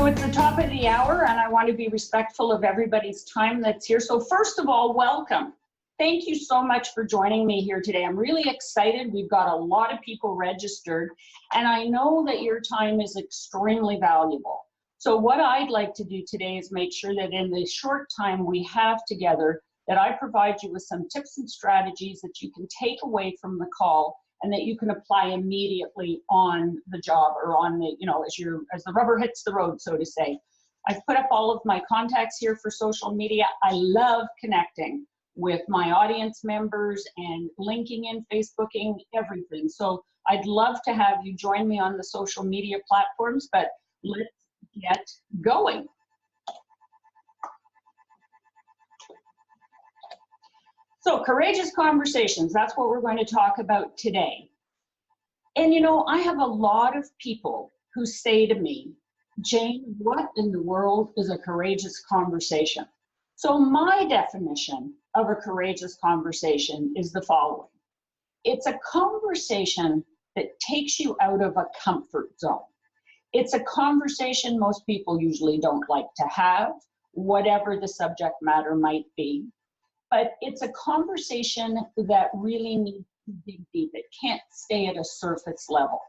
So it's the top of the hour and I want to be respectful of everybody's time that's here. So first of all, welcome. Thank you so much for joining me here today. I'm really excited. We've got a lot of people registered and I know that your time is extremely valuable. So what I'd like to do today is make sure that in the short time we have together, that I provide you with some tips and strategies that you can take away from the call and that you can apply immediately on the job or on the, as the rubber hits the road, so to say. I've put up all of my contacts here for social media. I love connecting with my audience members and linking in, Facebooking, everything. So I'd love to have you join me on the social media platforms, but let's get going. So courageous conversations, that's what we're going to talk about today. And I have a lot of people who say to me, Jane, what in the world is a courageous conversation? So my definition of a courageous conversation is the following. It's a conversation that takes you out of a comfort zone. It's a conversation most people usually don't like to have, whatever the subject matter might be. But it's a conversation that really needs to dig deep. It can't stay at a surface level.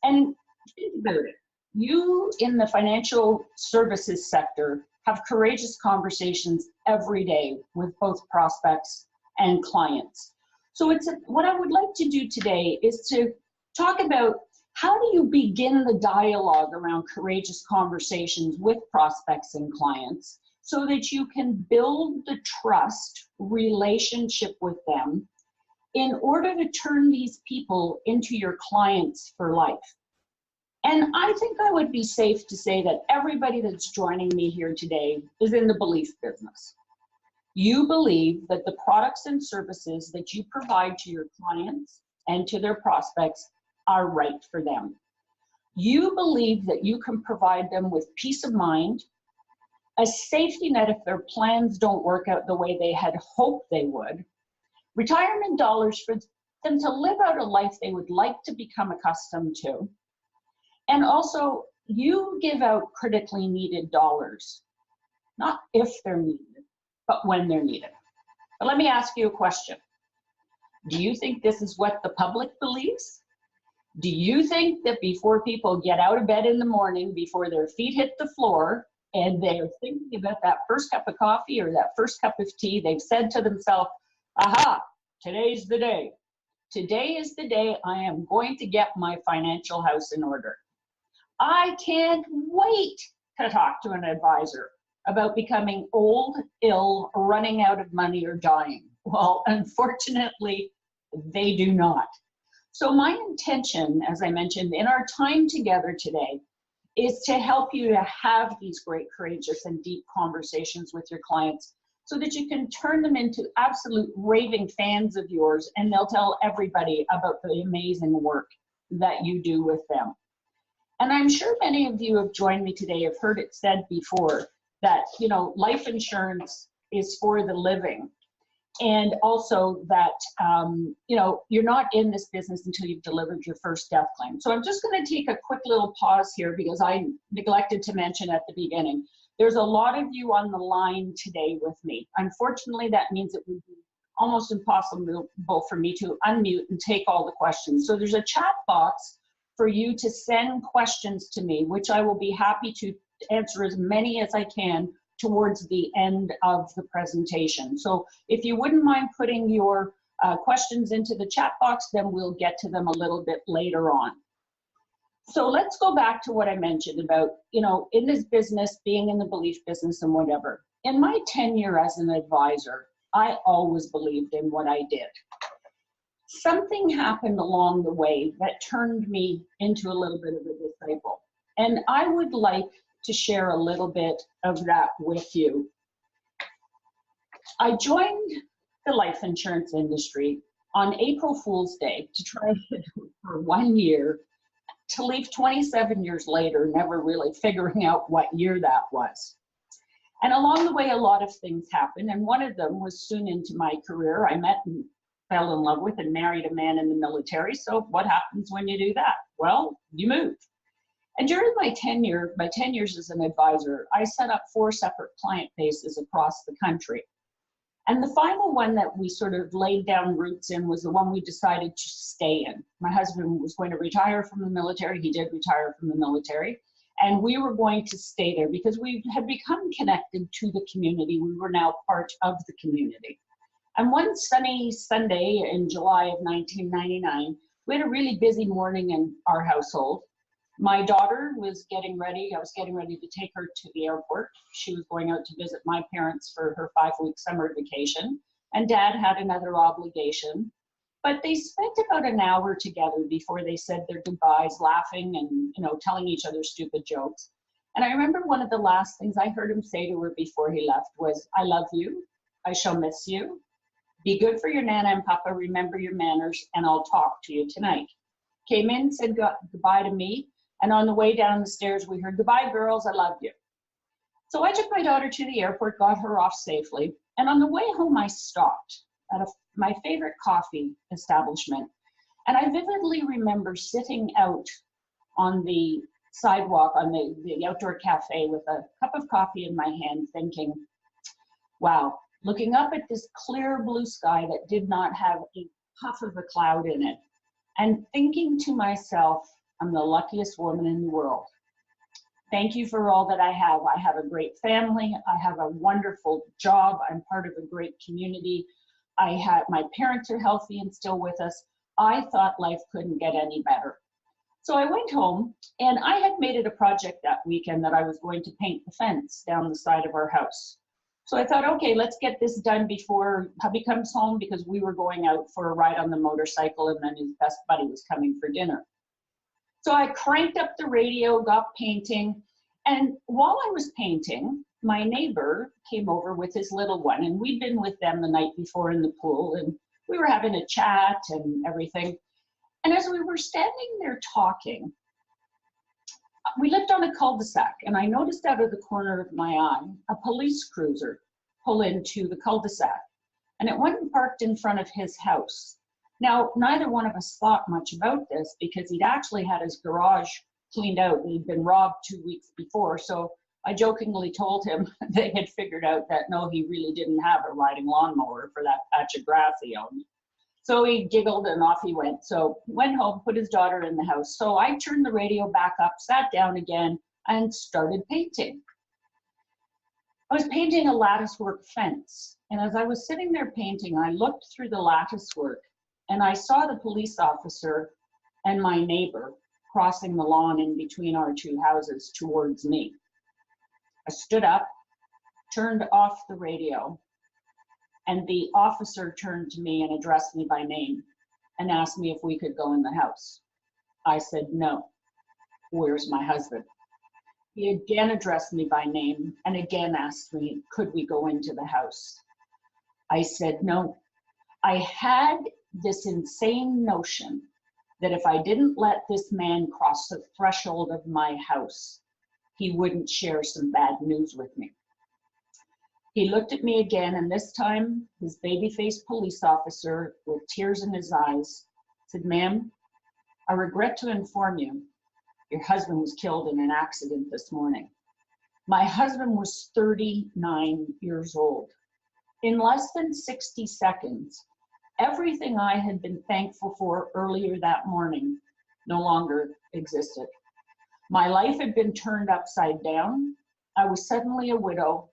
And think about it. You in the financial services sector have courageous conversations every day with both prospects and clients. So what I would like to do today is to talk about how do you begin the dialogue around courageous conversations with prospects and clients, so that you can build the trust relationship with them in order to turn these people into your clients for life. And I think I would be safe to say that everybody that's joining me here today is in the belief business. You believe that the products and services that you provide to your clients and to their prospects are right for them. You believe that you can provide them with peace of mind, a safety net if their plans don't work out the way they had hoped they would, retirement dollars for them to live out a life they would like to become accustomed to, and also you give out critically needed dollars, not if they're needed, but when they're needed. But let me ask you a question. Do you think this is what the public believes? Do you think that before people get out of bed in the morning, before their feet hit the floor, and they're thinking about that first cup of coffee or that first cup of tea, they've said to themselves, aha, today's the day. Today is the day I am going to get my financial house in order. I can't wait to talk to an advisor about becoming old, ill, running out of money, or dying. Well, unfortunately, they do not. So my intention, as I mentioned, in our time together today, is to help you to have these great, courageous, and deep conversations with your clients so that you can turn them into absolute raving fans of yours, and they'll tell everybody about the amazing work that you do with them. And I'm sure many of you have joined me today have heard it said before that, life insurance is for the living. And also that, you're not in this business until you've delivered your first death claim. So I'm just going to take a quick little pause here because I neglected to mention at the beginning, there's a lot of you on the line today with me. Unfortunately, that means it would be almost impossible for me to unmute and take all the questions. So there's a chat box for you to send questions to me, which I will be happy to answer as many as I can towards the end of the presentation. So if you wouldn't mind putting your questions into the chat box, then we'll get to them a little bit later on. So let's go back to what I mentioned about, in this business, being in the belief business and whatever. In my tenure as an advisor, I always believed in what I did. Something happened along the way that turned me into a little bit of a disciple. And I would like to share a little bit of that with you. I joined the life insurance industry on April Fool's Day to try for 1 year, to leave 27 years later, never really figuring out what year that was. And along the way, a lot of things happened. And one of them was soon into my career. I met and fell in love with and married a man in the military. So what happens when you do that? Well, you move. And during my 10 years as an advisor, I set up 4 separate client bases across the country. And the final one that we sort of laid down roots in was the one we decided to stay in. My husband was going to retire from the military. He did retire from the military. And we were going to stay there because we had become connected to the community. We were now part of the community. And one sunny Sunday in July of 1999, we had a really busy morning in our household. My daughter was getting ready. I was getting ready to take her to the airport. She was going out to visit my parents for her 5-week summer vacation. And Dad had another obligation. But they spent about an hour together before they said their goodbyes, laughing and, telling each other stupid jokes. And I remember one of the last things I heard him say to her before he left was, "I love you. I shall miss you. Be good for your Nana and Papa. Remember your manners, and I'll talk to you tonight." Came in, said goodbye to me. And on the way down the stairs, we heard, "Goodbye, girls. I love you." So I took my daughter to the airport, got her off safely. And on the way home, I stopped at my favorite coffee establishment. And I vividly remember sitting out on the sidewalk on the outdoor cafe with a cup of coffee in my hand thinking, wow, looking up at this clear blue sky that did not have a puff of a cloud in it, and thinking to myself, I'm the luckiest woman in the world. Thank you for all that I have. I have a great family. I have a wonderful job. I'm part of a great community. My parents are healthy and still with us. I thought life couldn't get any better. So I went home, and I had made it a project that weekend that I was going to paint the fence down the side of our house. So I thought, okay, let's get this done before hubby comes home, because we were going out for a ride on the motorcycle, and then his best buddy was coming for dinner. So I cranked up the radio, got painting, and while I was painting, my neighbor came over with his little one, and we'd been with them the night before in the pool, and we were having a chat and everything. And as we were standing there talking, we lived on a cul-de-sac, and I noticed out of the corner of my eye a police cruiser pull into the cul-de-sac, and it went and parked in front of his house. Now, neither one of us thought much about this because he'd actually had his garage cleaned out and he'd been robbed 2 weeks before. So I jokingly told him they had figured out that no, he really didn't have a riding lawnmower for that patch of grass he owned. So he giggled and off he went. So went home, put his daughter in the house. So I turned the radio back up, sat down again, and started painting. I was painting a lattice work fence. And as I was sitting there painting, I looked through the lattice work and I saw the police officer and my neighbor crossing the lawn in between our 2 houses towards me. I stood up, turned off the radio, and the officer turned to me and addressed me by name and asked me if we could go in the house. I said, no. Where's my husband? He again addressed me by name and again asked me, could we go into the house? I said, no. I had this insane notion that if I didn't let this man cross the threshold of my house, he wouldn't share some bad news with me. He looked at me again, and this time, his baby-faced police officer with tears in his eyes said, ma'am, I regret to inform you, your husband was killed in an accident this morning. My husband was 39 years old. In less than 60 seconds, everything I had been thankful for earlier that morning no longer existed. My life had been turned upside down. I was suddenly a widow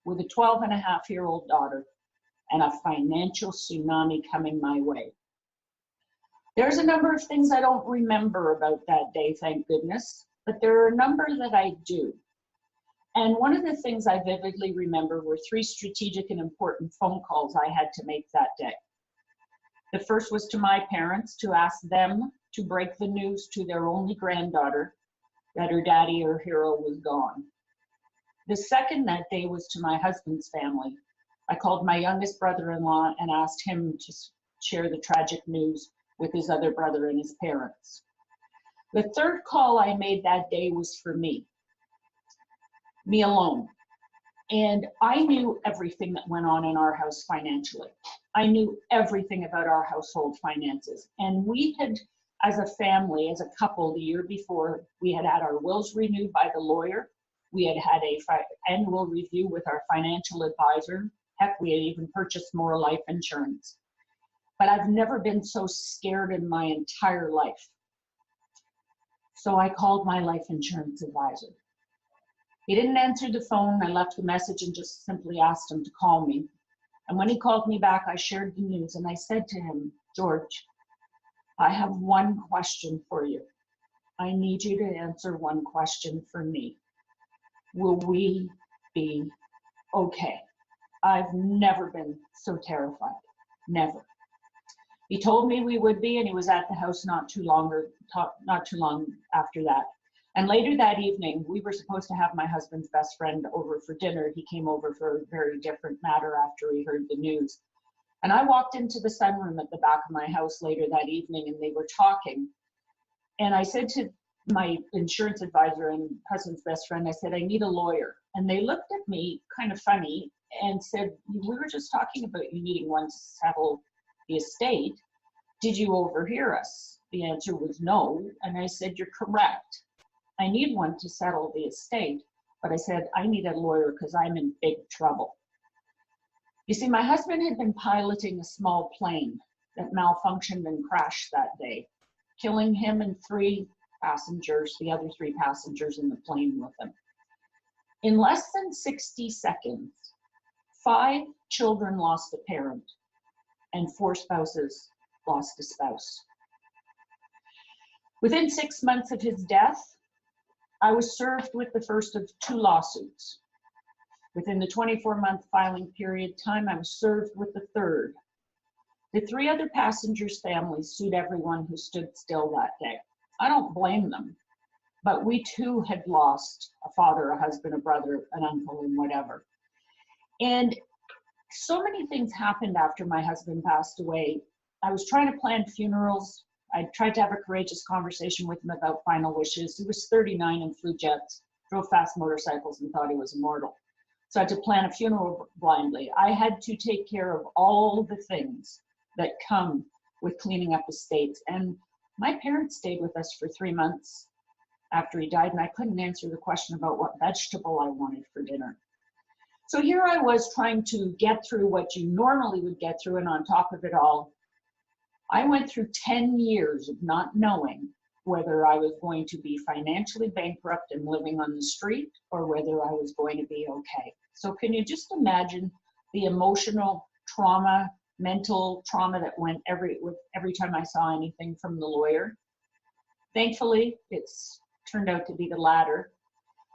with a 12-and-a-half-year-old daughter and a financial tsunami coming my way. There's a number of things I don't remember about that day, thank goodness, but there are a number that I do. And one of the things I vividly remember were 3 strategic and important phone calls I had to make that day. The first was to my parents to ask them to break the news to their only granddaughter that her daddy, her hero, was gone. The second that day was to my husband's family. I called my youngest brother-in-law and asked him to share the tragic news with his other brother and his parents. The third call I made that day was for me alone. And I knew everything that went on in our house financially. I knew everything about our household finances. And we had as a family, as a couple, the year before, we had had our wills renewed by the lawyer. We had had a annual review with our financial advisor. Heck, we had even purchased more life insurance. But I've never been so scared in my entire life. So I called my life insurance advisor. He didn't answer the phone. I left a message and just simply asked him to call me. And when he called me back, I shared the news and I said to him, George, I have one question for you. I need you to answer one question for me. Will we be okay? I've never been so terrified. Never. He told me we would be, and he was at the house not too long after that. And later that evening, we were supposed to have my husband's best friend over for dinner. He came over for a very different matter after he heard the news. And I walked into the sunroom at the back of my house later that evening, and they were talking. And I said to my insurance advisor and husband's best friend, I said, I need a lawyer. And they looked at me kind of funny and said, we were just talking about you needing one to settle the estate. Did you overhear us? The answer was no. And I said, you're correct. I need one to settle the estate. But I said, I need a lawyer because I'm in big trouble. You see, my husband had been piloting a small plane that malfunctioned and crashed that day, killing him and 3 passengers, the other 3 passengers in the plane with him. In less than 60 seconds, 5 children lost a parent and 4 spouses lost a spouse. Within 6 months of his death, I was served with the first of 2 lawsuits. Within the 24-month filing period time, I was served with the 3rd. The 3 other passengers' families sued everyone who stood still that day. I don't blame them, but we too had lost a father, a husband, a brother, an uncle, and whatever. And so many things happened after my husband passed away. I was trying to plan funerals. I tried to have a courageous conversation with him about final wishes. He was 39 and flew jets, drove fast motorcycles, and thought he was immortal. So I had to plan a funeral blindly. I had to take care of all the things that come with cleaning up estates. And my parents stayed with us for 3 months after he died, and I couldn't answer the question about what vegetable I wanted for dinner. So here I was trying to get through what you normally would get through, and on top of it all, I went through 10 years of not knowing whether I was going to be financially bankrupt and living on the street or whether I was going to be okay. So can you just imagine the emotional trauma, mental trauma that went every time I saw anything from the lawyer? Thankfully, it's turned out to be the latter,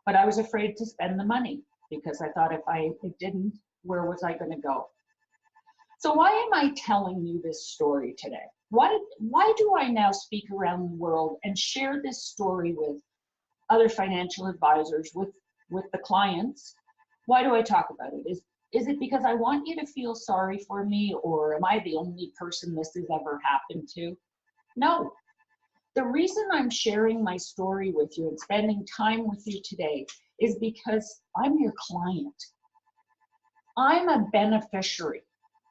but I was afraid to spend the money because I thought if I didn't, where was I going to go? So why am I telling you this story today? Why do I now speak around the world and share this story with other financial advisors, with the clients? Why do I talk about it? Is it because I want you to feel sorry for me, or am I the only person this has ever happened to? No. The reason I'm sharing my story with you and spending time with you today is because I'm your client. I'm a beneficiary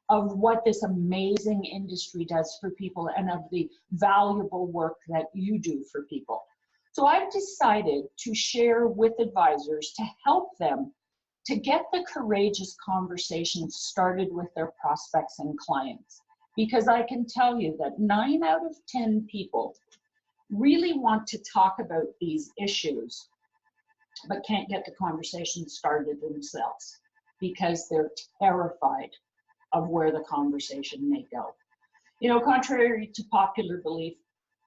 of what this amazing industry does for people and of the valuable work that you do for people. So I've decided to share with advisors to help them to get the courageous conversations started with their prospects and clients. Because I can tell you that 9 out of 10 people really want to talk about these issues, but can't get the conversation started themselves because they're terrified of where the conversation may go. You know, contrary to popular belief,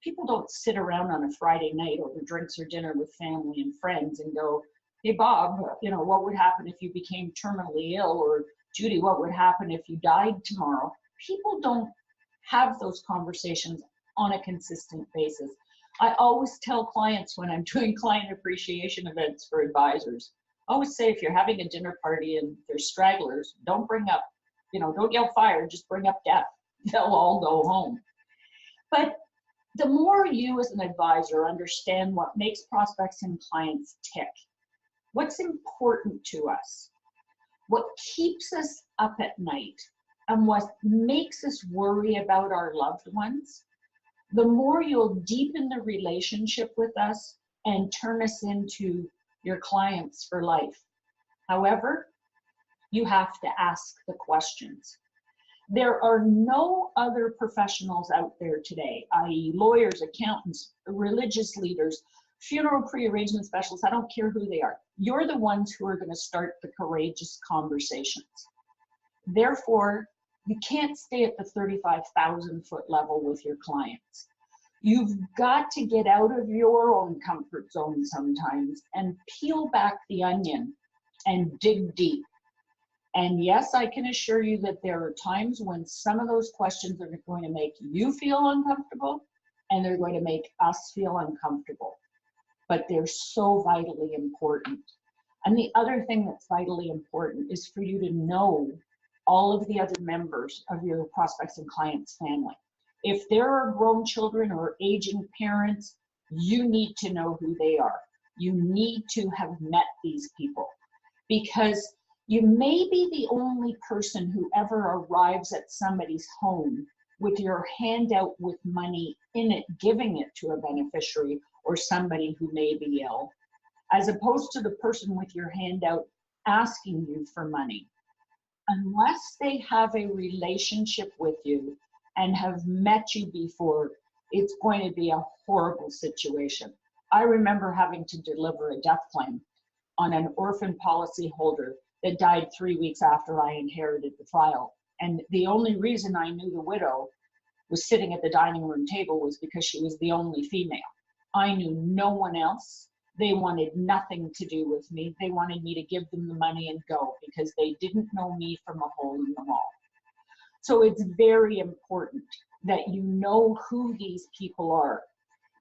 people don't sit around on a Friday night over drinks or dinner with family and friends and go, hey, Bob, you know, what would happen if you became terminally ill? Or Judy, what would happen if you died tomorrow? People don't have those conversations on a consistent basis. I always tell clients when I'm doing client appreciation events for advisors, I always say if you're having a dinner party and there's stragglers, don't bring up, you know, don't yell fire, just bring up death. They'll all go home. But the more you as an advisor understand what makes prospects and clients tick, what's important to us, what keeps us up at night, and what makes us worry about our loved ones, the more you'll deepen the relationship with us and turn us into your clients for life. However, you have to ask the questions. There are no other professionals out there today, i.e. lawyers, accountants, religious leaders, funeral pre-arrangement specialists, I don't care who they are. You're the ones who are going to start the courageous conversations. Therefore, you can't stay at the 35,000 foot level with your clients. You've got to get out of your own comfort zone sometimes and peel back the onion and dig deep. And yes, I can assure you that there are times when some of those questions are going to make you feel uncomfortable and they're going to make us feel uncomfortable. But they're so vitally important. And the other thing that's vitally important is for you to know all of the other members of your prospects and clients' family. If there are grown children or aging parents, you need to know who they are. You need to have met these people, because you may be the only person who ever arrives at somebody's home with your handout with money in it, giving it to a beneficiary or somebody who may be ill, as opposed to the person with your handout asking you for money. Unless they have a relationship with you and have met you before, it's going to be a horrible situation. I remember having to deliver a death claim on an orphan policy holder that died 3 weeks after I inherited the file. And the only reason I knew the widow was sitting at the dining room table was because she was the only female. I knew no one else. They wanted nothing to do with me. They wanted me to give them the money and go, because they didn't know me from a hole in the wall. So it's very important that you know who these people are,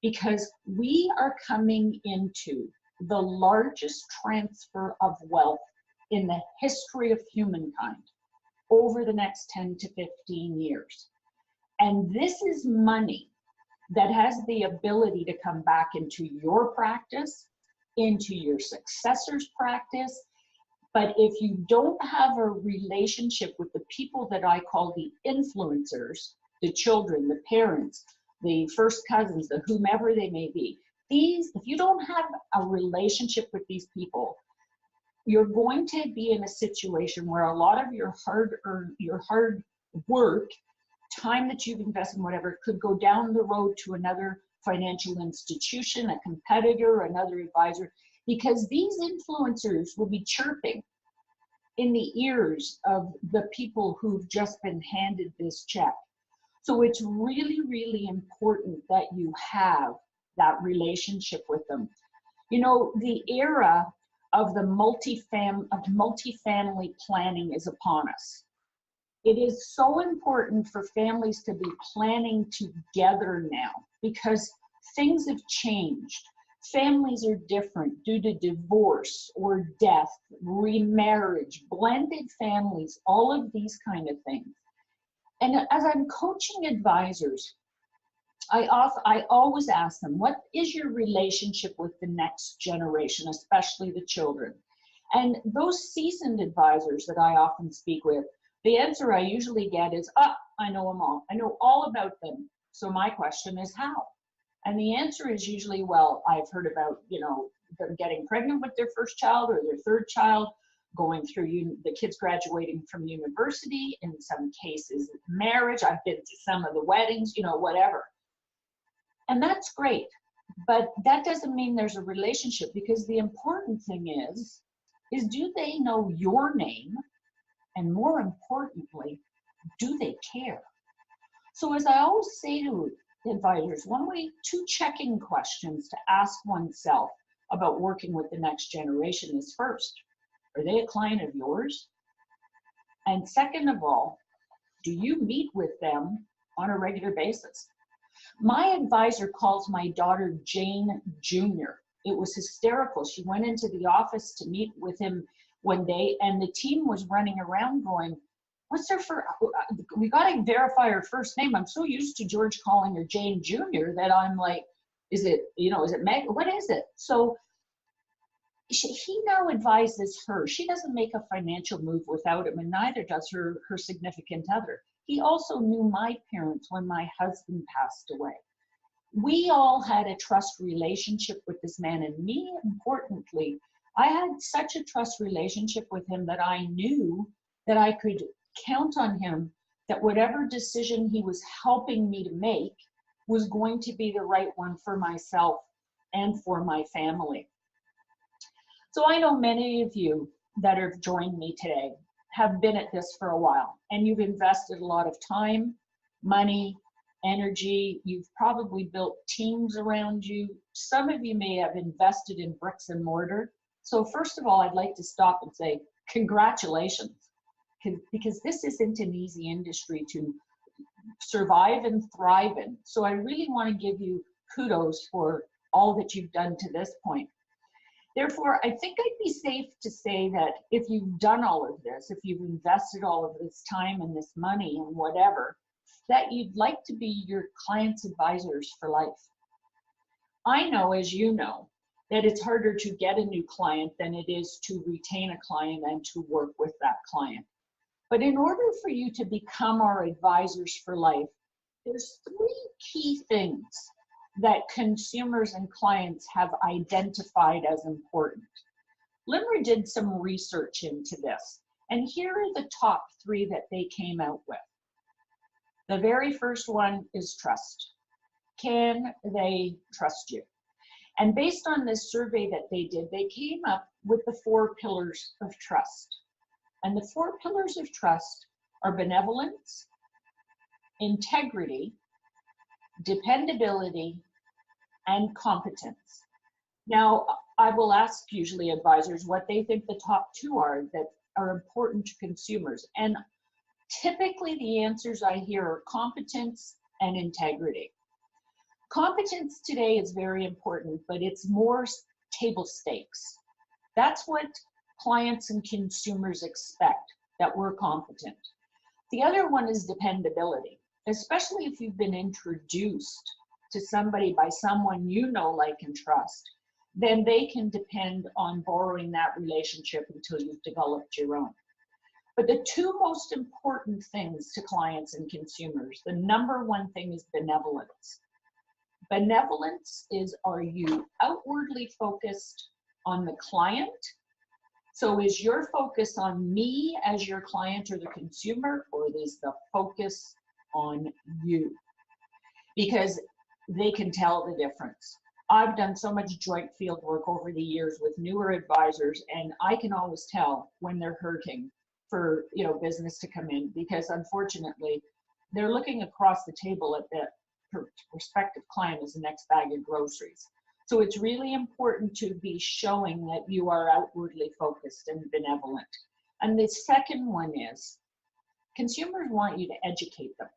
because we are coming into the largest transfer of wealth in the history of humankind over the next 10 to 15 years. And this is money that has the ability to come back into your practice, into your successor's practice. But if you don't have a relationship with the people that I call the influencers, the children, the parents, the first cousins, the whomever they may be, if you don't have a relationship with these people, you're going to be in a situation where a lot of your hard work, time that you've invested in whatever, could go down the road to another financial institution, a competitor, another advisor, because these influencers will be chirping in the ears of the people who've just been handed this check. So it's really, really important that you have that relationship with them. You know, the era of the multifamily planning is upon us. It is so important for families to be planning together now, because things have changed. Families are different due to divorce or death, remarriage, blended families, all of these kind of things. And as I'm coaching advisors, I always ask them, what is your relationship with the next generation, especially the children? And those seasoned advisors that I often speak with, the answer I usually get is, I know them all. I know all about them. So my question is how? And the answer is usually, well, I've heard about, them getting pregnant with their first child or their third child, going through the kids graduating from university, in some cases marriage. I've been to some of the weddings, whatever. And that's great, but that doesn't mean there's a relationship, because the important thing is do they know your name? And more importantly, do they care? So as I always say to advisors, two checking questions to ask oneself about working with the next generation is, first, are they a client of yours? And second of all, do you meet with them on a regular basis? My advisor calls my daughter Jane Jr. It was hysterical. She went into the office to meet with him one day, and the team was running around going, what's her first, we got to verify her first name. I'm so used to George calling her Jane Jr. that I'm like, is it Meg? What is it? So he now advises her. She doesn't make a financial move without him, and neither does her significant other. He also knew my parents when my husband passed away. We all had a trust relationship with this man, and me, importantly, I had such a trust relationship with him that I knew that I could count on him, that whatever decision he was helping me to make was going to be the right one for myself and for my family. So I know many of you that have joined me today have been at this for a while, and you've invested a lot of time, money, energy. You've probably built teams around you. Some of you may have invested in bricks and mortar. So first of all, I'd like to stop and say congratulations, because this isn't an easy industry to survive and thrive in. So I really want to give you kudos for all that you've done to this point. Therefore, I think I'd be safe to say that if you've done all of this, if you've invested all of this time and this money and whatever, that you'd like to be your clients' advisors for life. I know, as you know, that it's harder to get a new client than it is to retain a client and to work with that client. But in order for you to become our advisors for life, there's 3 key things that consumers and clients have identified as important. Limerick did some research into this, and here are the top 3 that they came out with. The very first one is trust. Can they trust you? And based on this survey that they did, they came up with the 4 pillars of trust. And the 4 pillars of trust are benevolence, integrity, dependability, and competence. Now, I will ask usually advisors what they think the top 2 are that are important to consumers. And typically the answers I hear are competence and integrity. Competence today is very important, but it's more table stakes. That's what clients and consumers expect, that we're competent. The other one is dependability, especially if you've been introduced to somebody by someone you know, like, and trust, then they can depend on borrowing that relationship until you've developed your own. But the 2 most important things to clients and consumers, the number 1 thing is benevolence. Benevolence is, are you outwardly focused on the client? So is your focus on me as your client or the consumer, or is the focus on you? Because they can tell the difference. I've done so much joint field work over the years with newer advisors, and I can always tell when they're hurting for business to come in, because unfortunately they're looking across the table at the prospective client as the next bag of groceries. So it's really important to be showing that you are outwardly focused and benevolent. And the second one is consumers want you to educate them.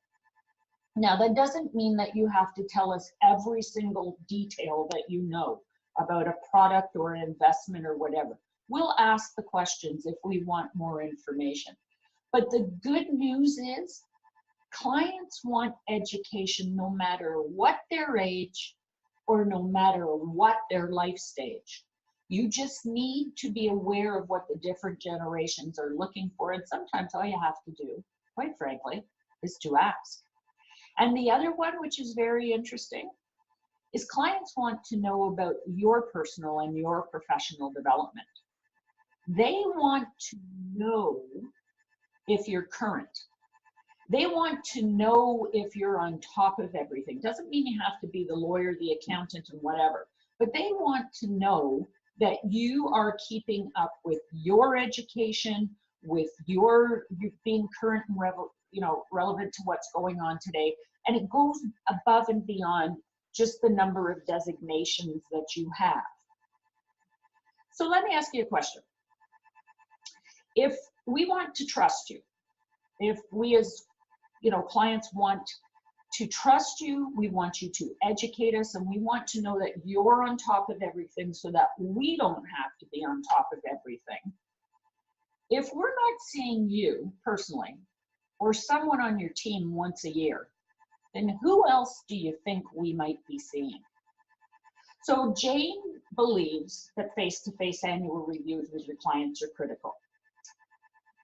Now, that doesn't mean that you have to tell us every single detail that you know about a product or an investment or whatever. We'll ask the questions if we want more information. But the good news is clients want education no matter what their age or no matter what their life stage. You just need to be aware of what the different generations are looking for. And sometimes all you have to do, quite frankly, is to ask. And the other one, which is very interesting, is clients want to know about your personal and your professional development. They want to know if you're current. They want to know if you're on top of everything. Doesn't mean you have to be the lawyer, the accountant, and whatever, but they want to know that you are keeping up with your education, with your being current and relevant to what's going on today. And it goes above and beyond just the number of designations that you have. So let me ask you a question. If we want to trust you, if we as clients want to trust you, we want you to educate us, and we want to know that you're on top of everything so that we don't have to be on top of everything. If we're not seeing you personally or someone on your team once a year, then who else do you think we might be seeing? So Jane believes that face-to-face annual reviews with your clients are critical.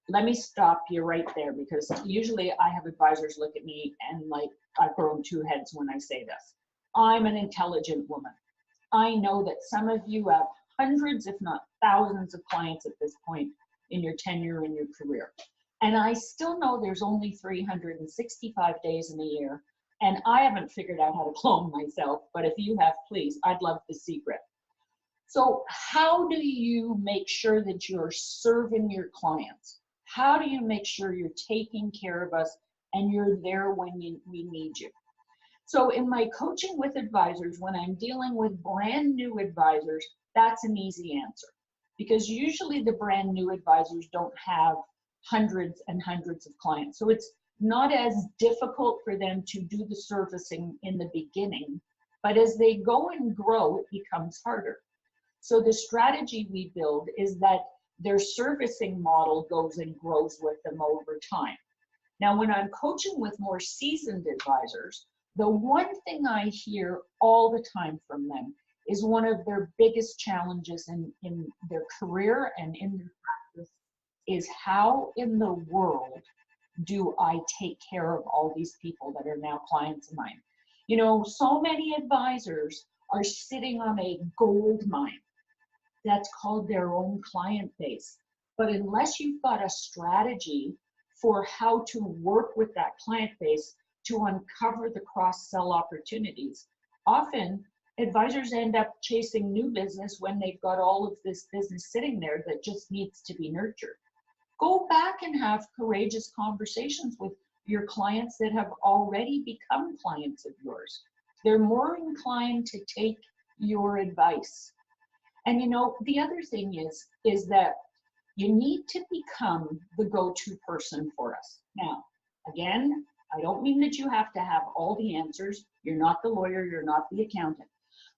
Let me stop you right there, because usually I have advisors look at me and like I've grown 2 heads when I say this. I'm an intelligent woman. I know that some of you have hundreds, if not thousands of clients at this point in your tenure in your career. And I still know there's only 365 days in a year. And I haven't figured out how to clone myself, but if you have, please, I'd love the secret. So how do you make sure that you're serving your clients? How do you make sure you're taking care of us and you're there when we need you? So in my coaching with advisors, when I'm dealing with brand new advisors, that's an easy answer, because usually the brand new advisors don't have hundreds and hundreds of clients. So it's not as difficult for them to do the servicing in the beginning, but as they go and grow, it becomes harder. So the strategy we build is that their servicing model goes and grows with them over time. Now, when I'm coaching with more seasoned advisors, the one thing I hear all the time from them is one of their biggest challenges in their career and in their practice is, how in the world do I take care of all these people that are now clients of mine? You know, so many advisors are sitting on a gold mine that's called their own client base. But unless you've got a strategy for how to work with that client base to uncover the cross-sell opportunities, often advisors end up chasing new business when they've got all of this business sitting there that just needs to be nurtured. Go back and have courageous conversations with your clients that have already become clients of yours. They're more inclined to take your advice. And you know, the other thing is that you need to become the go-to person for us. Now, again, I don't mean that you have to have all the answers. You're not the lawyer, you're not the accountant.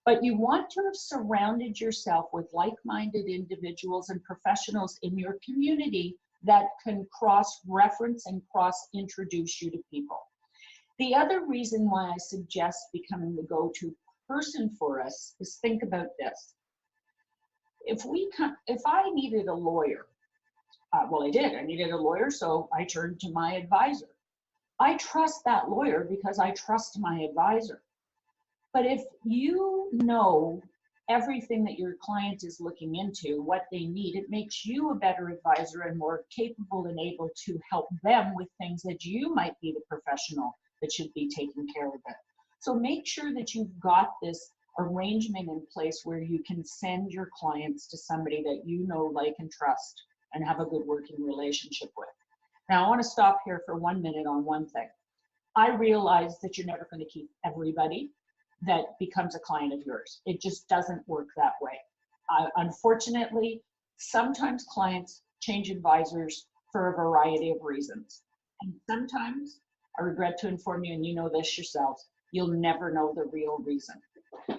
But you want to have surrounded yourself with like-minded individuals and professionals in your community that can cross-reference and cross-introduce you to people. The other reason why I suggest becoming the go-to person for us is, think about this. If I needed a lawyer, well, I did. I needed a lawyer, so I turned to my advisor. I trust that lawyer because I trust my advisor. But if you know everything that your client is looking into, what they need, it makes you a better advisor and more capable and able to help them with things that you might be the professional that should be taking care of it. So make sure that you've got this arrangement in place where you can send your clients to somebody that you know, like, and trust and have a good working relationship with. Now, I want to stop here for 1 minute on one thing. I realize that you're never going to keep everybody that becomes a client of yours. It just doesn't work that way. Unfortunately, sometimes clients change advisors for a variety of reasons. And sometimes, I regret to inform you, and you know this yourselves, you'll never know the real reason.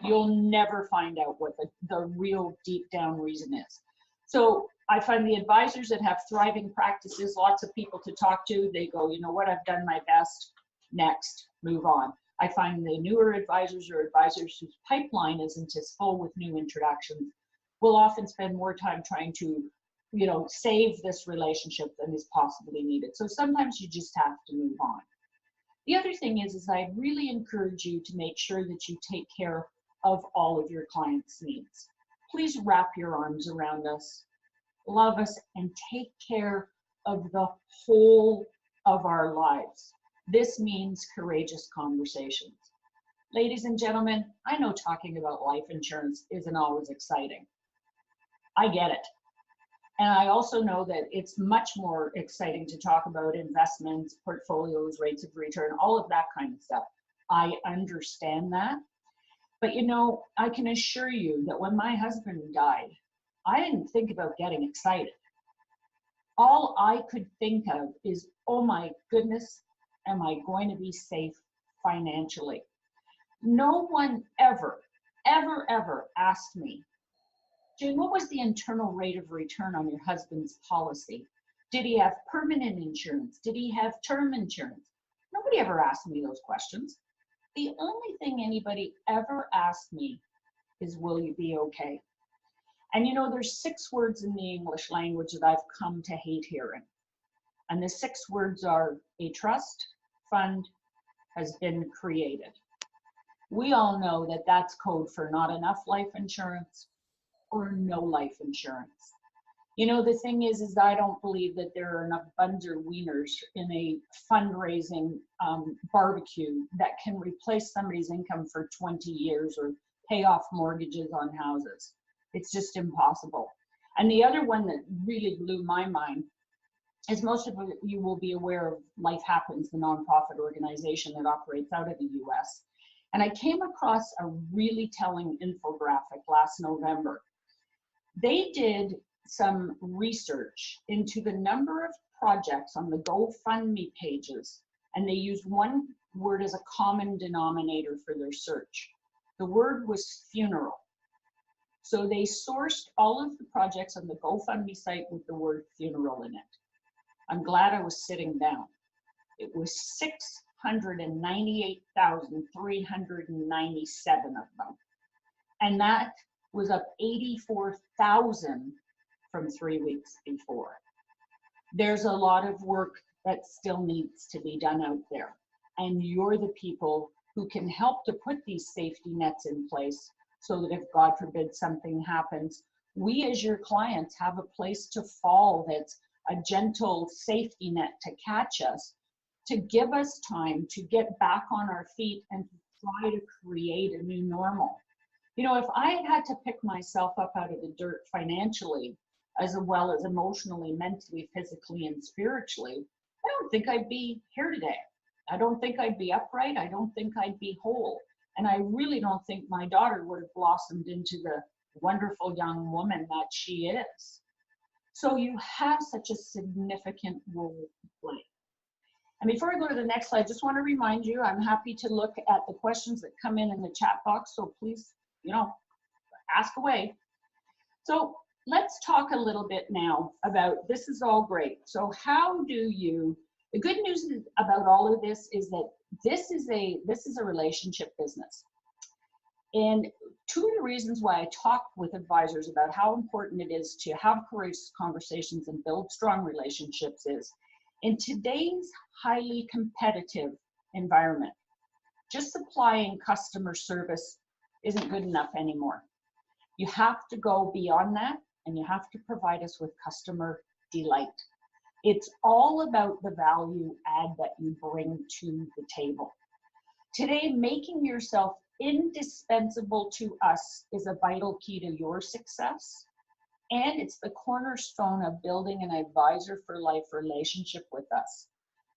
You'll never find out what the real deep down reason is. So I find the advisors that have thriving practices, lots of people to talk to, they go, you know what, I've done my best, next, move on. I find the newer advisors or advisors whose pipeline isn't as full with new introductions will often spend more time trying to, you know, save this relationship than is possibly needed. So sometimes you just have to move on. The other thing is I really encourage you to make sure that you take care of all of your clients' needs. Please wrap your arms around us, love us, and take care of the whole of our lives. This means courageous conversations. Ladies and gentlemen, I know talking about life insurance isn't always exciting. I get it. And I also know that it's much more exciting to talk about investments, portfolios, rates of return, all of that kind of stuff. I understand that. But you know, I can assure you that when my husband died, I didn't think about getting excited. All I could think of is, oh my goodness, am I going to be safe financially? No one ever asked me, Jane, what was the internal rate of return on your husband's policy? Did he have permanent insurance? Did he have term insurance? Nobody ever asked me those questions. The only thing anybody ever asked me is, will you be okay? And you know, there's 6 words in the English language that I've come to hate hearing. And the 6 words are, a trust fund has been created. we all know that that's code for not enough life insurance or no life insurance. You know, the thing is I don't believe that there are enough buns or wieners in a fundraising barbecue that can replace somebody's income for 20 years or pay off mortgages on houses. It's just impossible. And the other one that really blew my mind is most of you will be aware of Life Happens, the nonprofit organization that operates out of the US. And I came across a really telling infographic last November. They did some research into the number of projects on the GoFundMe pages, and they used one word as a common denominator for their search. The word was funeral. So they sourced all of the projects on the GoFundMe site with the word funeral in it. I'm glad I was sitting down. It was 698,397 of them. And that was up 84,000 from 3 weeks before. There's a lot of work that still needs to be done out there. And you're the people who can help to put these safety nets in place so that if God forbid something happens, we as your clients have a place to fall that's a gentle safety net to catch us, to give us time to get back on our feet and to try to create a new normal. You know, if I had to pick myself up out of the dirt financially, as well as emotionally, mentally, physically, and spiritually, I don't think I'd be here today. I don't think I'd be upright. I don't think I'd be whole. And I really don't think my daughter would have blossomed into the wonderful young woman that she is. So you have such a significant role to play. And before I go to the next slide, I just want to remind you, I'm happy to look at the questions that come in the chat box. So please, you know, ask away. So let's talk a little bit now about, this is all great. So how do you, the good news about all of this is that this is a relationship business. And two of the reasons why I talk with advisors about how important it is to have courageous conversations and build strong relationships is, in today's highly competitive environment, just supplying customer service isn't good enough anymore. You have to go beyond that, and you have to provide us with customer delight. It's all about the value add that you bring to the table. Today, making yourself indispensable to us is a vital key to your success, and it's the cornerstone of building an advisor for life relationship with us.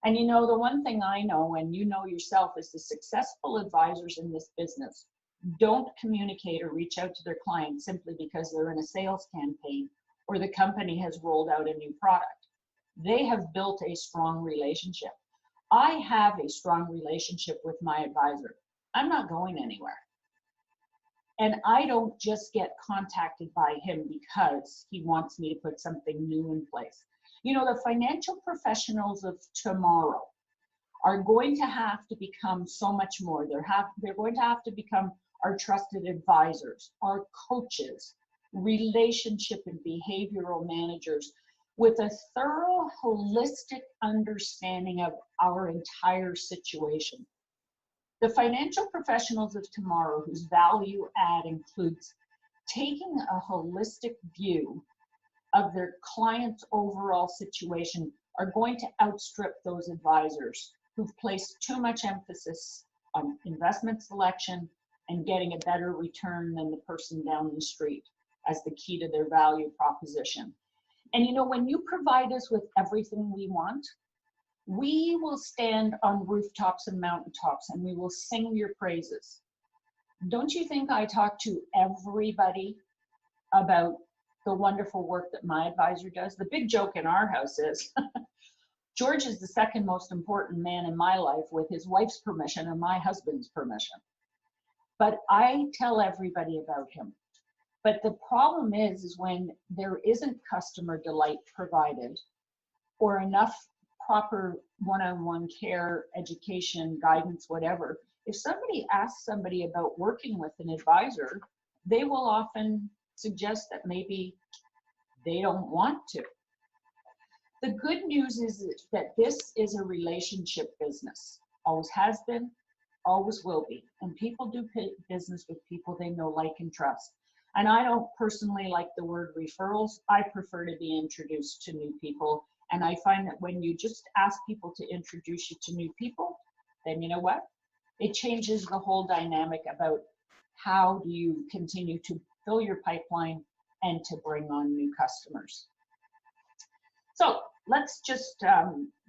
And you know, the one thing I know, and you know yourself, is the successful advisors in this business don't communicate or reach out to their clients simply because they're in a sales campaign or the company has rolled out a new product. They have built a strong relationship. I have a strong relationship with my advisor. I'm not going anywhere. And I don't just get contacted by him because he wants me to put something new in place. You know, the financial professionals of tomorrow are going to have to become so much more. They're going to have to become our trusted advisors, our coaches, relationship and behavioral managers with a thorough, holistic understanding of our entire situation. The financial professionals of tomorrow, whose value add includes taking a holistic view of their client's overall situation, are going to outstrip those advisors who've placed too much emphasis on investment selection and getting a better return than the person down the street as the key to their value proposition. And you know, when you provide us with everything we want, we will stand on rooftops and mountaintops and we will sing your praises. Don't you think I talk to everybody about the wonderful work that my advisor does? The big joke in our house is George is the second most important man in my life, with his wife's permission and my husband's permission. But I tell everybody about him. But the problem is when there isn't customer delight provided or enough proper one-on-one care, education, guidance, whatever, if somebody asks somebody about working with an advisor, they will often suggest that maybe they don't want to. The good news is that this is a relationship business, always has been, always will be. And people do business with people they know, like, and trust. And I don't personally like the word referrals. I prefer to be introduced to new people. And I find that when you just ask people to introduce you to new people, then you know what? It changes the whole dynamic about how do you continue to fill your pipeline and to bring on new customers. So let's just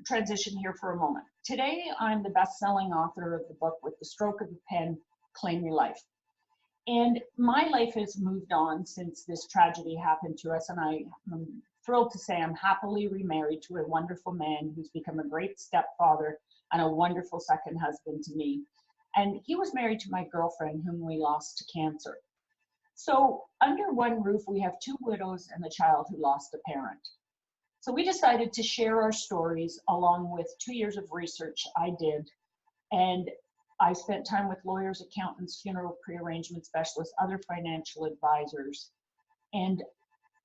transition here for a moment. Today, I'm the best-selling author of the book With the Stroke of a Pen, Claim Your Life. And my life has moved on since this tragedy happened to us, and I'm thrilled to say I'm happily remarried to a wonderful man who's become a great stepfather and a wonderful second husband to me. And he was married to my girlfriend, whom we lost to cancer. So under one roof, we have two widows and a child who lost a parent. So we decided to share our stories along with 2 years of research I did. And I spent time with lawyers, accountants, funeral prearrangement specialists, other financial advisors. And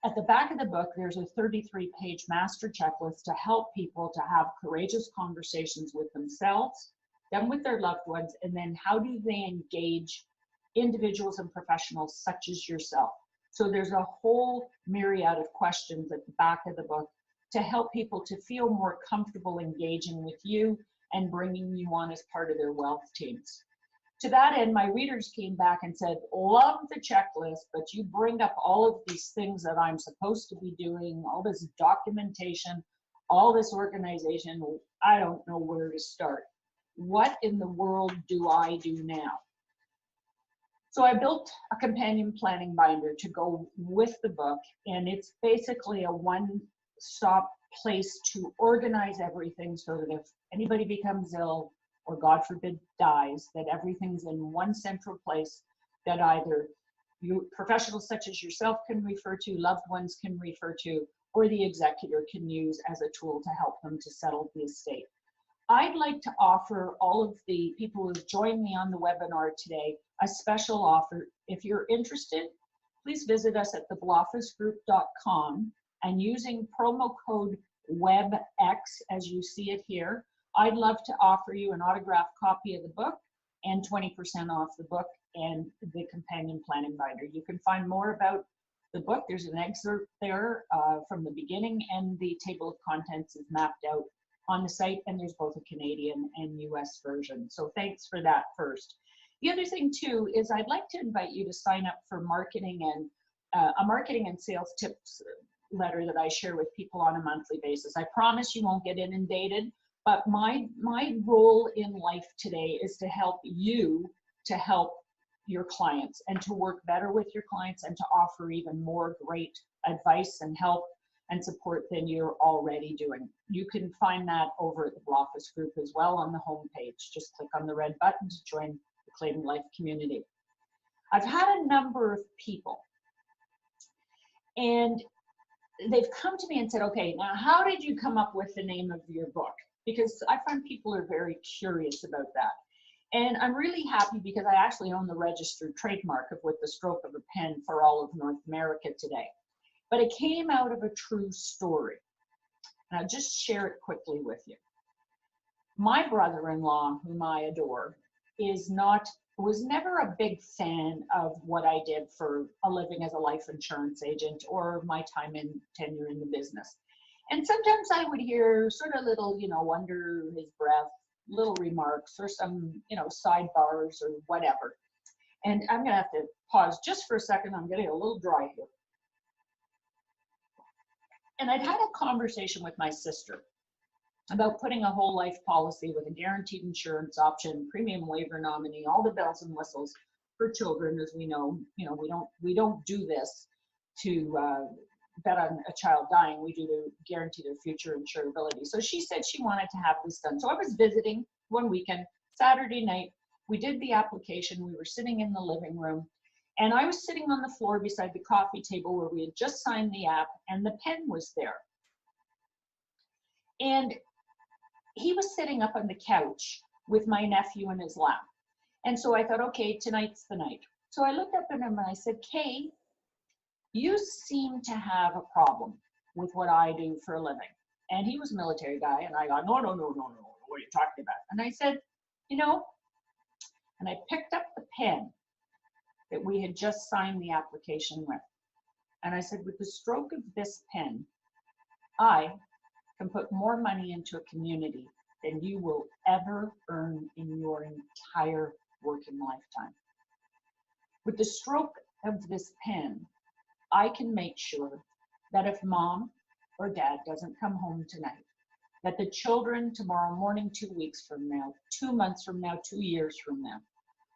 at the back of the book, there's a 33-page master checklist to help people to have courageous conversations with themselves, then with their loved ones, and then how do they engage individuals and professionals such as yourself. So there's a whole myriad of questions at the back of the book to help people to feel more comfortable engaging with you and bringing you on as part of their wealth teams. To that end, my readers came back and said, love the checklist, but you bring up all of these things that I'm supposed to be doing, all this documentation, all this organization. I don't know where to start. What in the world do I do now? So I built a companion planning binder to go with the book, and it's basically a one-stop place to organize everything so that if anybody becomes ill or God forbid dies, that everything's in one central place that either you professionals such as yourself can refer to, loved ones can refer to, or the executor can use as a tool to help them to settle the estate. I'd like to offer all of the people who have joined me on the webinar today a special offer. If you're interested, please visit us at theblaufusgroup.com and using promo code WebX, as you see it here, I'd love to offer you an autographed copy of the book and 20% off the book and the companion planning binder. You can find more about the book. There's an excerpt there from the beginning, and the table of contents is mapped out on the site, and there's both a Canadian and US version. So thanks for that first. The other thing too is I'd like to invite you to sign up for marketing and a marketing and sales tips letter that I share with people on a monthly basis. I promise you won't get inundated, but my role in life today is to help you to help your clients and to work better with your clients and to offer even more great advice and help and support than you're already doing. You can find that over at the Blaufus Group as well on the homepage. Just click on the red button to join the Claim Life community. I've had a number of people, and they've come to me and said, okay, now how did you come up with the name of your book? Because I find people are very curious about that. And I'm really happy because I actually own the registered trademark of With the Stroke of a Pen for all of North America today. But it came out of a true story. And I'll just share it quickly with you. My brother-in-law, whom I adore, was never a big fan of what I did for a living as a life insurance agent or my tenure in the business. And sometimes I would hear sort of little, under his breath, little remarks or some, sidebars or whatever. And I'm gonna have to pause just for a second. I'm getting a little dry here. And I'd had a conversation with my sister about putting a whole life policy with a guaranteed insurance option, premium waiver nominee, all the bells and whistles for children. As we know, we don't do this to bet on a child dying. We do to guarantee their future insurability. So she said she wanted to have this done. So I was visiting one weekend, Saturday night. We did the application. We were sitting in the living room, and I was sitting on the floor beside the coffee table where we had just signed the app, and the pen was there. And he was sitting up on the couch with my nephew in his lap. And so I thought, okay, tonight's the night. So I looked up at him and I said, Kay, you seem to have a problem with what I do for a living. And he was a military guy, and I go, no, what are you talking about? And I said, And I picked up the pen that we had just signed the application with. And I said, with the stroke of this pen, I can put more money into a community than you will ever earn in your entire working lifetime. With the stroke of this pen, I can make sure that if mom or dad doesn't come home tonight, that the children tomorrow morning, 2 weeks from now, 2 months from now, 2 years from now,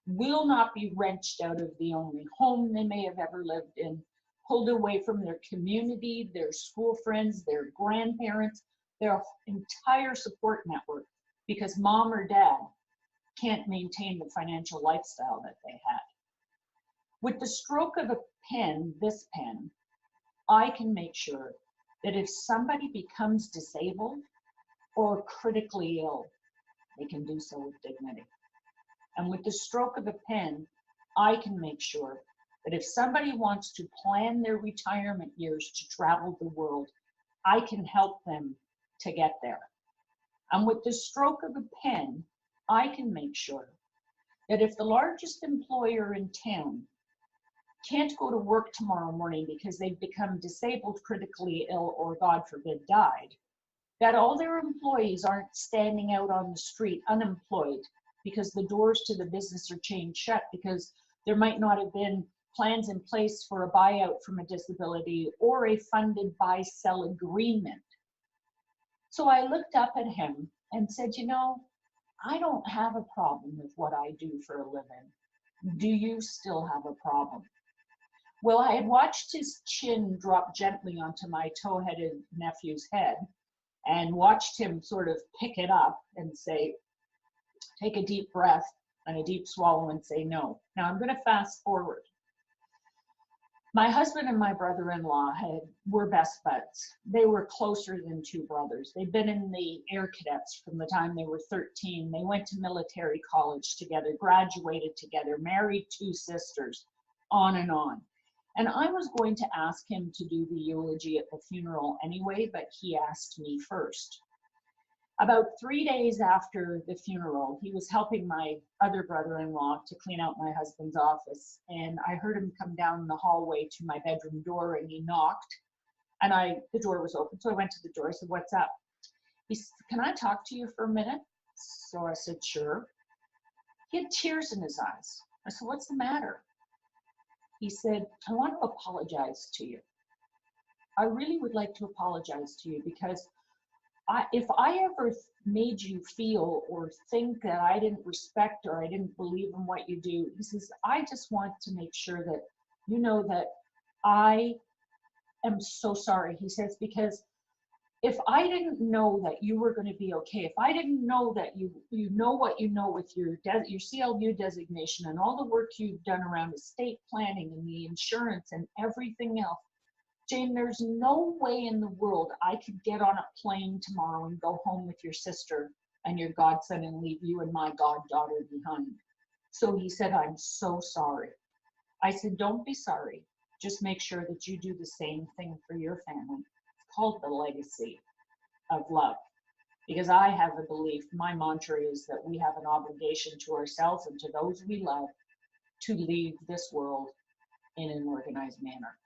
will not be wrenched out of the only home they may have ever lived in, pulled away from their community, their school friends, their grandparents, their entire support network, because mom or dad can't maintain the financial lifestyle that they had. With the stroke of a pen, this pen, I can make sure that if somebody becomes disabled or critically ill, they can do so with dignity. And with the stroke of a pen, I can make sure that if somebody wants to plan their retirement years to travel the world, I can help them to get there. And with the stroke of a pen, I can make sure that if the largest employer in town can't go to work tomorrow morning because they've become disabled, critically ill, or God forbid, died, that all their employees aren't standing out on the street unemployed because the doors to the business are chained shut, because there might not have been plans in place for a buyout from a disability or a funded buy-sell agreement. So I looked up at him and said, you know, I don't have a problem with what I do for a living. Do you still have a problem? Well, I had watched his chin drop gently onto my tow-headed nephew's head and watched him sort of pick it up and say, take a deep breath and a deep swallow and say no. Now I'm going to fast forward. My husband and my brother-in-law were best buds. They were closer than two brothers. They'd been in the Air Cadets from the time they were 13. They went to military college together, graduated together, married 2 sisters, on and on. And I was going to ask him to do the eulogy at the funeral anyway, but he asked me first. About 3 days after the funeral, he was helping my other brother-in-law to clean out my husband's office. And I heard him come down the hallway to my bedroom door, and he knocked, and the door was open. So I went to the door. I said, what's up? He said, can I talk to you for a minute? So I said, sure. He had tears in his eyes. I said, what's the matter? He said, I want to apologize to you. I really would like to apologize to you because if I ever made you feel or think that I didn't respect or I didn't believe in what you do, he says, I just want to make sure that you know that I am so sorry. He says, because if I didn't know that you were going to be okay, if I didn't know that you know what you know with your CLU designation and all the work you've done around estate planning and the insurance and everything else, Jane, there's no way in the world I could get on a plane tomorrow and go home with your sister and your godson and leave you and my goddaughter behind. So he said, I'm so sorry. I said, don't be sorry. Just make sure that you do the same thing for your family. It's called the legacy of love. Because I have a belief, my mantra is that we have an obligation to ourselves and to those we love to leave this world in an organized manner.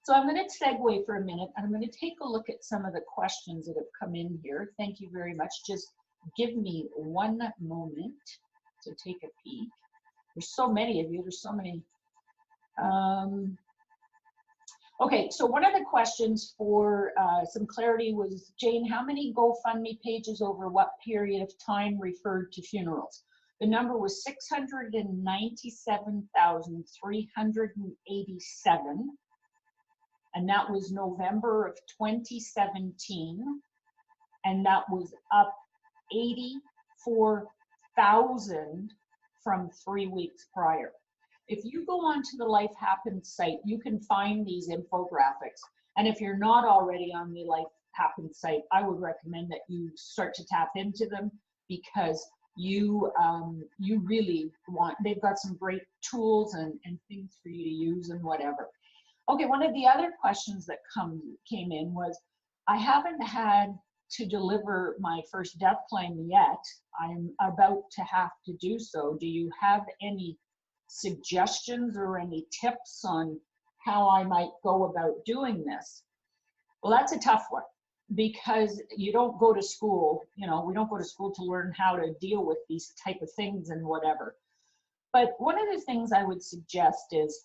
So I'm going to segue for a minute, and I'm going to take a look at some of the questions that have come in here. Thank you very much. Just give me one moment to take a peek. There's so many of you. There's so many. Okay, so one of the questions for some clarity was, Jane, how many GoFundMe pages over what period of time referred to funerals? The number was 697,387. And that was November of 2017, and that was up 84,000 from 3 weeks prior. If you go onto the Life Happens site, you can find these infographics. And if you're not already on the Life Happens site, I would recommend that you start to tap into them, because you really want, they've got some great tools and things for you to use and whatever. Okay, one of the other questions that came in was, I haven't had to deliver my first death claim yet. I'm about to have to do so. Do you have any suggestions or any tips on how I might go about doing this? Well, that's a tough one, because you don't go to school, we don't go to school to learn how to deal with these type of things and whatever. But one of the things I would suggest is,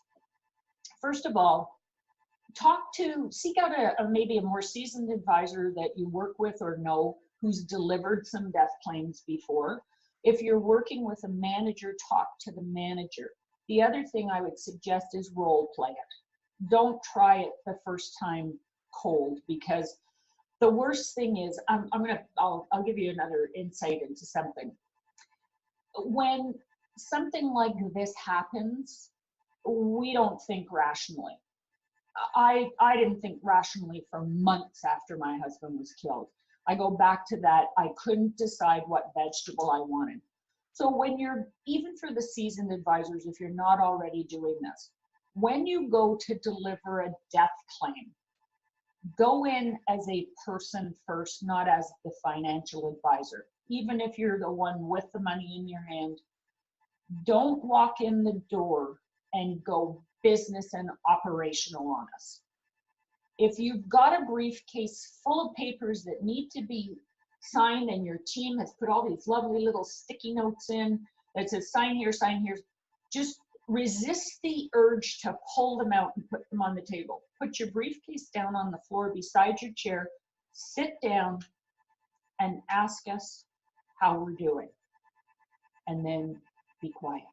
first of all, seek out maybe a more seasoned advisor that you work with or know who's delivered some death claims before. If you're working with a manager, talk to the manager. The other thing I would suggest is role play it. Don't try it the first time cold, because the worst thing is, I'll give you another insight into something. When something like this happens, we don't think rationally. I didn't think rationally for months after my husband was killed. I go back to that. I couldn't decide what vegetable I wanted. So even for the seasoned advisors, if you're not already doing this, when you go to deliver a death claim, go in as a person first, not as the financial advisor. Even if you're the one with the money in your hand, don't walk in the door and go business and operational on us. If you've got a briefcase full of papers that need to be signed, and your team has put all these lovely little sticky notes in that says sign here, just resist the urge to pull them out and put them on the table. Put your briefcase down on the floor beside your chair, sit down, and ask us how we're doing. And then be quiet.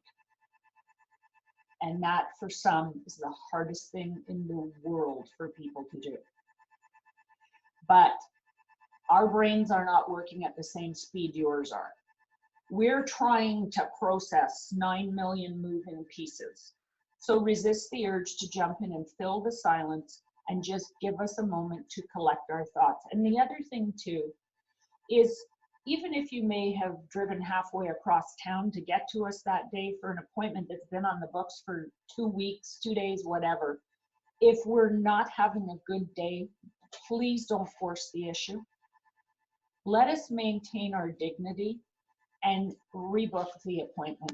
And that, for some, is the hardest thing in the world for people to do. But our brains are not working at the same speed yours are. We're trying to process 9 million moving pieces. So resist the urge to jump in and fill the silence and just give us a moment to collect our thoughts. And the other thing too is, even if you may have driven halfway across town to get to us that day for an appointment that's been on the books for 2 weeks, 2 days, whatever, if we're not having a good day, please don't force the issue. Let us maintain our dignity and rebook the appointment.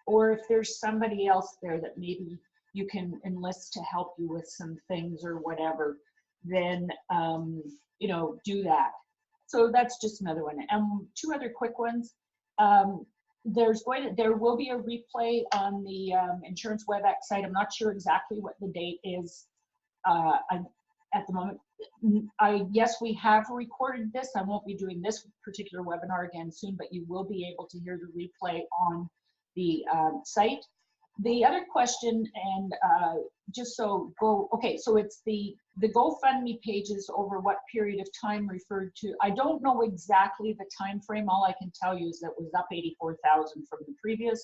Or if there's somebody else there that maybe you can enlist to help you with some things or whatever, then do that. So that's just another one. And 2 other quick ones. There will be a replay on the Insurance WebEx site. I'm not sure exactly what the date is at the moment. Yes, we have recorded this. I won't be doing this particular webinar again soon, but you will be able to hear the replay on the site. The other question, and so it's the GoFundMe pages over what period of time referred to. I don't know exactly the time frame. All I can tell you is that it was up 84,000 from the previous.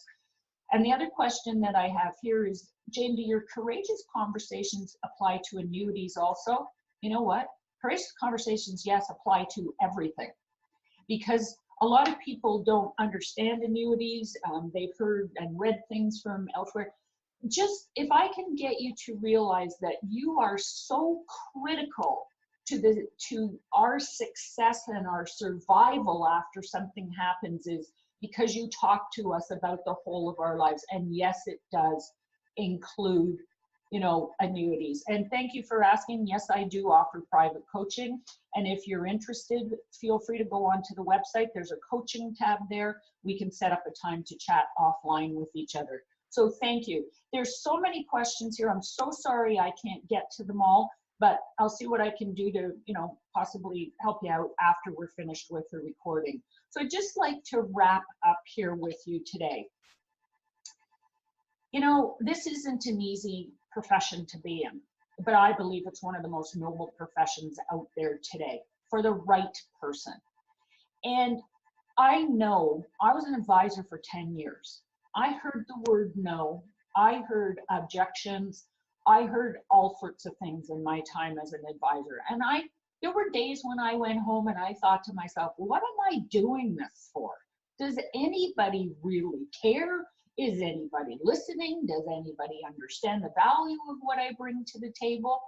And the other question that I have here is, Jane, do your courageous conversations apply to annuities also? You know what? Courageous conversations, yes, apply to everything, because a lot of people don't understand annuities. They've heard and read things from elsewhere. Just, if I can get you to realize that you are so critical to our success and our survival after something happens, is because you talk to us about the whole of our lives. And yes, it does include annuities. And thank you for asking. Yes, I do offer private coaching. And if you're interested, feel free to go onto the website. There's a coaching tab there. We can set up a time to chat offline with each other. So thank you. There's so many questions here. I'm so sorry I can't get to them all, but I'll see what I can do to, possibly help you out after we're finished with the recording. So I'd just like to wrap up here with you today. This isn't an easy profession to be in, but I believe it's one of the most noble professions out there today for the right person. And I know I was an advisor for 10 years. I heard the word no. I heard objections. I heard all sorts of things in my time as an advisor. And there were days when I went home and I thought to myself, what am I doing this for? Does anybody really care? Is anybody listening? Does anybody understand the value of what I bring to the table?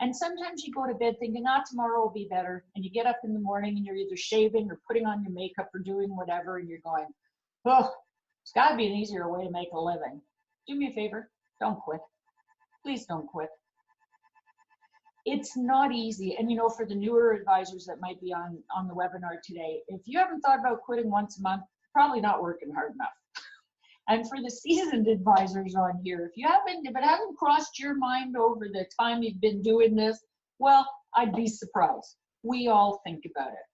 And sometimes you go to bed thinking, tomorrow will be better. And you get up in the morning and you're either shaving or putting on your makeup or doing whatever. And you're going, oh, it's got to be an easier way to make a living. Do me a favor. Don't quit. Please don't quit. It's not easy. And for the newer advisors that might be on the webinar today, if you haven't thought about quitting once a month, probably not working hard enough. And for the seasoned advisors on here, if it hasn't crossed your mind over the time you've been doing this, well, I'd be surprised. We all think about it.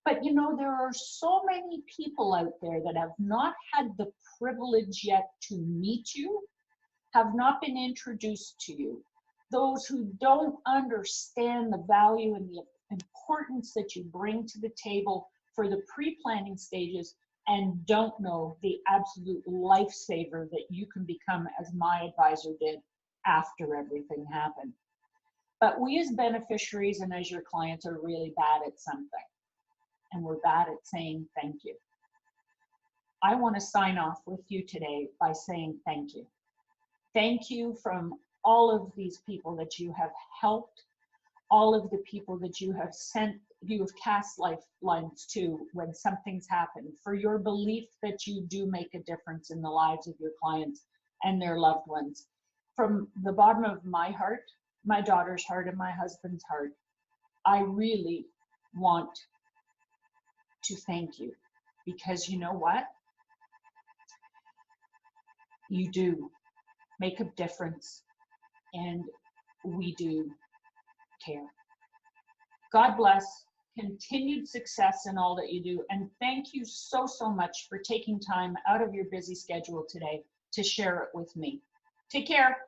But there are so many people out there that have not had the privilege yet to meet you, have not been introduced to you. Those who don't understand the value and the importance that you bring to the table for the pre-planning stages, and don't know the absolute lifesaver that you can become, as my advisor did after everything happened. But we as beneficiaries and as your clients are really bad at something, and we're bad at saying thank you. I want to sign off with you today by saying thank you. Thank you from all of these people that you have helped, all of the people that you have cast lifelines to when something's happened, for your belief that you do make a difference in the lives of your clients and their loved ones. From the bottom of my heart, my daughter's heart, and my husband's heart, I really want to thank you, because you know what? You do make a difference, and we do care. God bless, continued success in all that you do, and thank you so much for taking time out of your busy schedule today to share it with me. Take care.